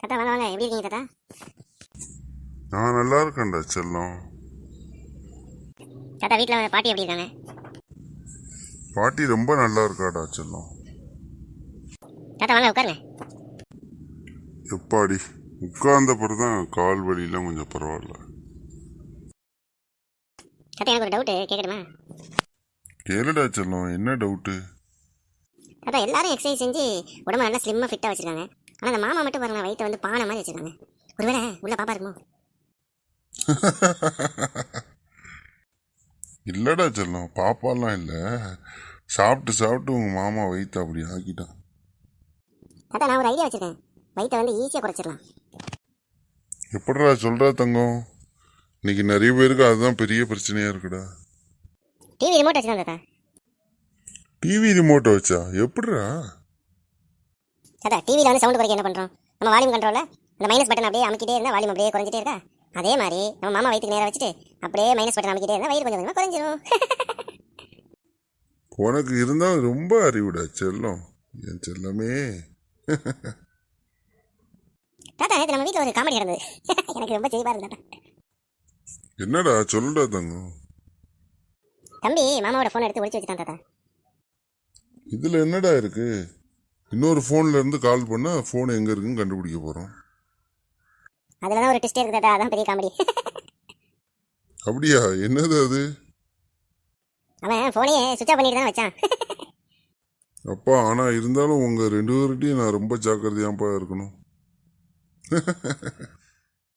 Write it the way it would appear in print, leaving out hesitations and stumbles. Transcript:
தாத்தா வாங்க வாங்க, எப்படி இருக்கீங்க தாத்தா? நான் நல்லா இருக்கேன்டா செல்லம். தாத்தா வீட்டில் பாட்டி எப்படி இருக்காங்க? பாட்டி ரொம்ப நல்லா இருக்காடா செல்லம். தாத்தா வாங்க உட்காருங்க. எப்பாடி உட்கார்ந்த பிறகுதான் கால் வலியெல்லாம் கொஞ்சம் பரவாயில்ல. தாத்தா எனக்கு ஒரு டவுட்டு கேட்கணுமா? கேளுடா செல்லம், என்ன டவுட்டு? தாத்தா எல்லாரும் எக்ஸசைஸ் செஞ்சு உடம்பு நல்லா ஸ்லிம்மாக ஃபிட்டாக வச்சுருக்காங்க. ஆனால் அந்த மாமா மட்டும் பாருங்க, வயிற்றை வந்து பானை மாதிரி வச்சுருக்காங்க. ஒருவேளை உள்ள பாப்பா இருக்குமோ? இல்லடா செல்லம், பாப்பாலாம் இல்லை. சாப்பிட்டு சாப்பிட்டு உங்கள் மாமா வயிற்று அப்படி ஆக்கிட்டான். தாத்தா நான் ஒரு ஐடியா வச்சுருக்கேன், வயிற்றை வந்து ஈஸியாக குறைச்சிடலாம். எப்படிடா சொல்கிறா தங்கம்? இன்னைக்கு நிறைய பேருக்கு அதுதான் பெரிய பிரச்சனையாக இருக்குடா. டிவி ரிமோட் வச்சுருக்கேன் தாத்தா. டிவி ரிமோட்டை வச்சா எப்படிடா? தாத்தா டிவியில் வந்து சவுண்ட் குறைக்க என்ன பண்ணுறோம்? நம்ம வால்யூம் கண்ட்ரோலில் அந்த மைனஸ் பட்டன் அப்படியே அமைக்கிட்டே இருந்தால் வால்யூம் அப்படியே குறைஞ்சிட்டே இருக்கா. அதே மாதிரி நம்ம மாமா வயிற்றுக்கு நேராக வச்சுட்டு அப்படியே மைனஸ் பட்டன் அமைக்கிட்டே இருந்தால் வயிறு கொஞ்சம் கொஞ்சமாக குறைஞ்சிரும். உனக்கு இருந்தால் ரொம்ப அறிவுடா செல்லம், என் செல்லமே. தாத்தா நேற்று நம்ம வீட்டில் ஒரு காமெடி நடந்தது. எனக்கு ரொம்ப சிரிப்பாக இருந்தது தாத்தா. என்னடா சொல்லுடா தங்கம். தம்பி மாமாவோட ஃபோன் எடுத்து ஒழிச்சு வச்சுட்டான் தாத்தா. இதில் என்னடா இருக்கு? இன்னொரு ஃபோன்ல இருந்து கால் பண்ணா ஃபோன் எங்க இருக்குன்னு கண்டுபிடிக்க போறோம். அதில் தான் ஒரு டெஸ்ட் இருக்கு தாத்தா, அதான் பெரிய காமெடி. அப்படியா? என்னது அது? அவன் ஃபோனையே சுவிட்ச் ஆஃப் பண்ணிட்டு தான் வச்சான். அப்பா, ஆனா இருந்தாலும் உங்க ரெண்டு பேர்கிட்டையும் நான் ரொம்ப ஜாக்கிரதையாப்பா இருக்கணும்.